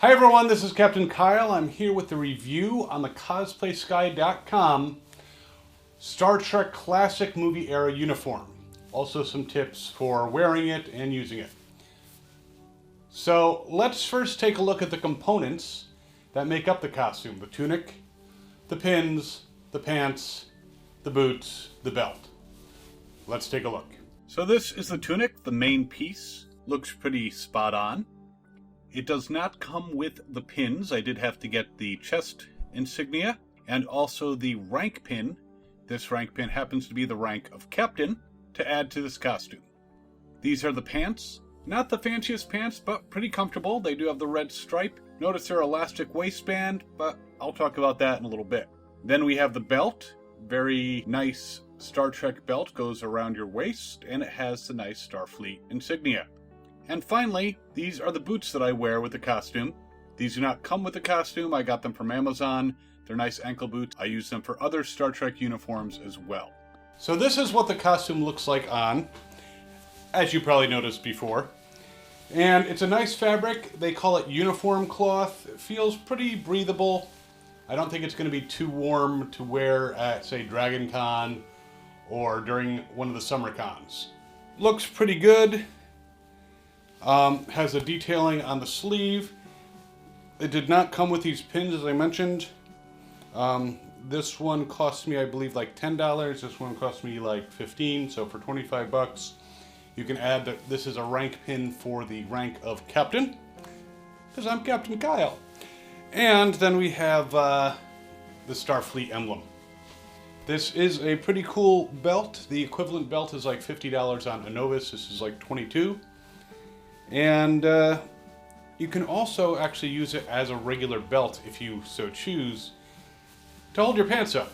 Hi everyone, this is Captain Kyle. I'm here with the review on the cosplaysky.com Star Trek Classic Movie Era uniform. Also some tips for wearing it and using it. So let's first take a look at the components that make up the costume. The tunic, the pins, the pants, the boots, the belt. Let's take a look. So this is the tunic, the main piece. Looks pretty spot on. It does not come with the pins. I did have to get the chest insignia and also the rank pin. This rank pin happens to be the rank of captain to add to this costume. These are the pants. Not the fanciest pants, but pretty comfortable. They do have the red stripe. Notice they're elastic waistband, but I'll talk about that in a little bit. Then we have the belt. Very nice Star Trek belt, goes around your waist, and it has the nice Starfleet insignia. And finally, these are the boots that I wear with the costume. These do not come with the costume. I got them from Amazon. They're nice ankle boots. I use them for other Star Trek uniforms as well. So this is what the costume looks like on, as you probably noticed before. And it's a nice fabric. They call it uniform cloth. It feels pretty breathable. I don't think it's going to be too warm to wear at, say, Dragon Con or during one of the summer cons. Looks pretty good. Has a detailing on the sleeve. It did not come with these pins, as I mentioned. This one cost me, I believe, like $10. This one cost me like $15, so for 25 bucks, you can add that this is a rank pin for the rank of captain, because I'm Captain Kyle. And then we have the Starfleet emblem. This is a pretty cool belt. The equivalent belt is like $50 on Anovis. This is like $22. And you can also actually use it as a regular belt if you so choose to hold your pants up.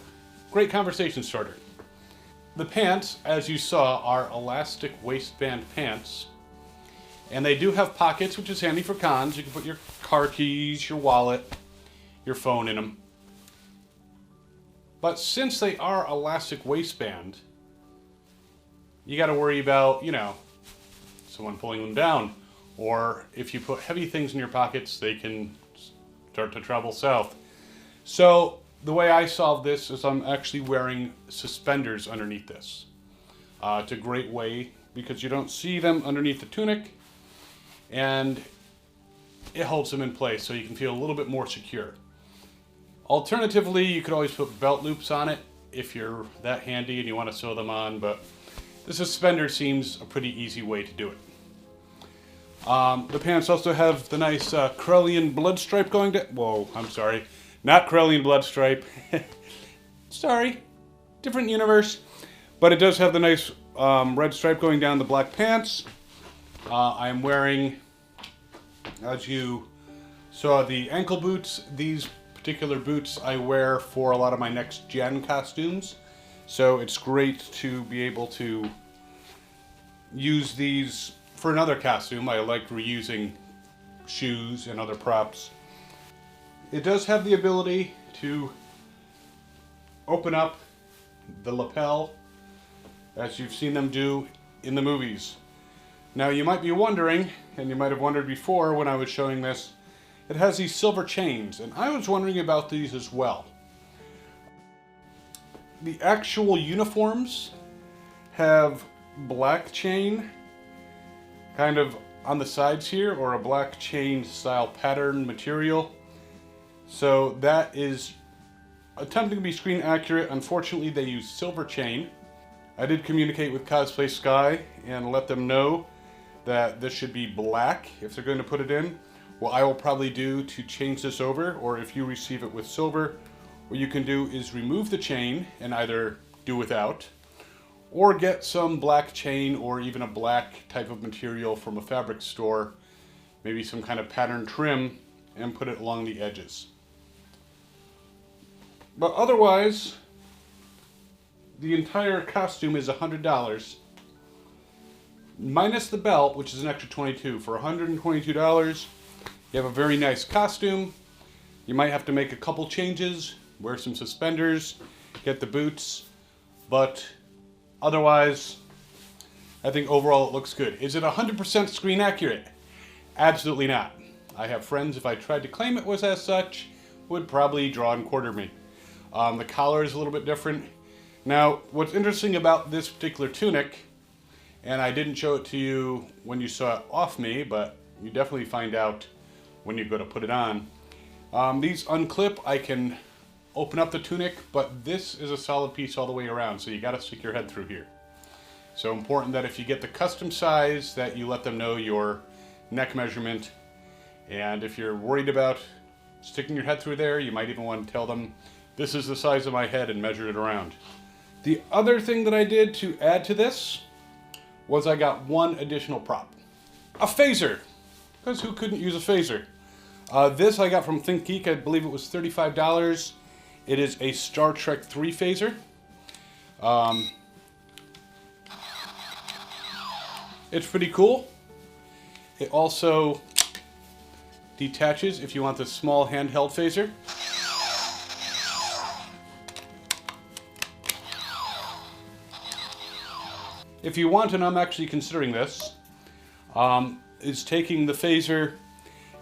Great conversation starter. The pants, as you saw, are elastic waistband pants. And they do have pockets, which is handy for cons. You can put your car keys, your wallet, your phone in them. But since they are elastic waistband, you got to worry about, someone pulling them down. Or if you put heavy things in your pockets, they can start to travel south. So the way I solve this is I'm actually wearing suspenders underneath this. It's a great way because you don't see them underneath the tunic, and it holds them in place so you can feel a little bit more secure. Alternatively, you could always put belt loops on it if you're that handy and you want to sew them on, but the suspender seems a pretty easy way to do it. The pants also have the nice Corellian blood stripe going down. Whoa, I'm sorry. Not Corellian blood stripe. Sorry. Different universe. But it does have the nice red stripe going down the black pants. I'm wearing, as you saw, the ankle boots. These particular boots I wear for a lot of my next gen costumes. So it's great to be able to use these for another costume. I like reusing shoes and other props. It does have the ability to open up the lapel, as you've seen them do in the movies. Now you might be wondering, and you might have wondered before when I was showing this, it has these silver chains, and I was wondering about these as well. The actual uniforms have black chain kind of on the sides here, or a black chain style pattern material. So that is attempting to be screen accurate. Unfortunately, they use silver chain. I did communicate with Cosplay Sky and let them know that this should be black if they're going to put it in. What I will probably do to change this over, or if you receive it with silver, what you can do is remove the chain and either do without, or get some black chain or even a black type of material from a fabric store, maybe some kind of pattern trim, and put it along the edges. But otherwise, the entire costume is $100, minus the belt, which is an extra $22. For $122, you have a very nice costume. You might have to make a couple changes, wear some suspenders, get the boots, but otherwise, I think overall it looks good. Is it 100% screen accurate? Absolutely not. I have friends, if I tried to claim it was as such, would probably draw and quarter me. The collar is a little bit different. Now, what's interesting about this particular tunic, and I didn't show it to you when you saw it off me, but you definitely find out when you go to put it on. These unclip, I can open up the tunic, but this is a solid piece all the way around, so you gotta stick your head through here. So important that if you get the custom size, that you let them know your neck measurement. And if you're worried about sticking your head through there, you might even want to tell them, this is the size of my head, and measure it around. The other thing that I did to add to this was I got one additional prop. A phaser, because who couldn't use a phaser? This I got from ThinkGeek, I believe it was $35. It is a Star Trek 3 phaser. It's pretty cool. It also detaches if you want the small handheld phaser. If you want, and I'm actually considering this, is taking the phaser,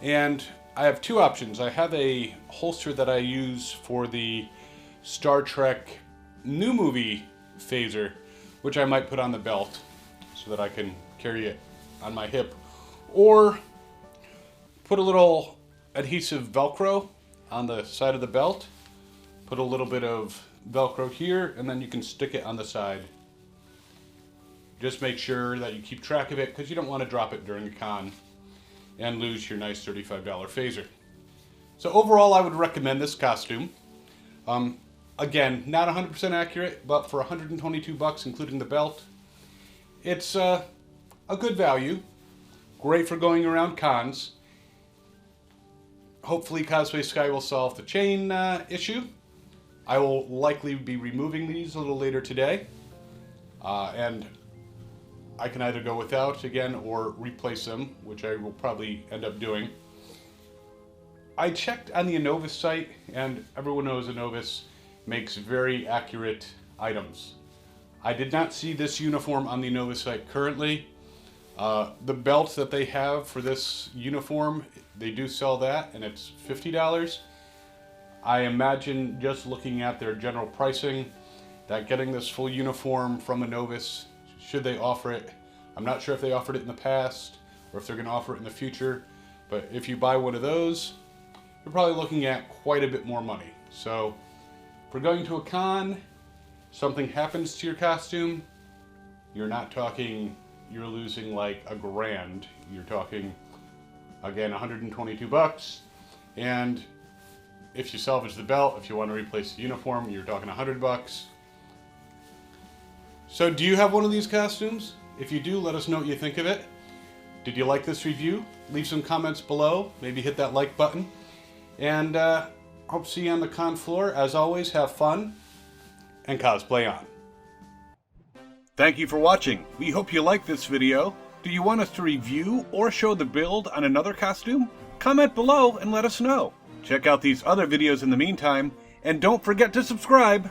and I have two options. I have a holster that I use for the Star Trek new movie phaser, which I might put on the belt so that I can carry it on my hip, or put a little adhesive Velcro on the side of the belt, put a little bit of Velcro here, and then you can stick it on the side. Just make sure that you keep track of it, because you don't want to drop it during a con and lose your nice $35 phaser. So overall, I would recommend this costume. Again, not 100% accurate, but for 122 bucks, including the belt, it's a good value. Great for going around cons. Hopefully Cosplay Sky will solve the chain issue. I will likely be removing these a little later today. And I can either go without again or replace them, which I will probably end up doing. I checked on the Inovis site, and everyone knows Inovis makes very accurate items. I did not see this uniform on the Inovis site currently. The belt that they have for this uniform, they do sell that, and it's $50. I imagine, just looking at their general pricing, that getting this full uniform from Inovis, should they offer it, I'm not sure if they offered it in the past or if they're going to offer it in the future, but if you buy one of those, you're probably looking at quite a bit more money. So if we're going to a con, something happens to your costume, you're not talking, you're losing like $1,000. You're talking, again, 122 bucks. And if you salvage the belt, if you want to replace the uniform, you're talking 100 bucks. So do you have one of these costumes? If you do, let us know what you think of it. Did you like this review? Leave some comments below. Maybe hit that like button. And hope to see you on the con floor. As always, have fun and cosplay on. Thank you for watching. We hope you liked this video. Do you want us to review or show the build on another costume? Comment below and let us know. Check out these other videos in the meantime, and don't forget to subscribe.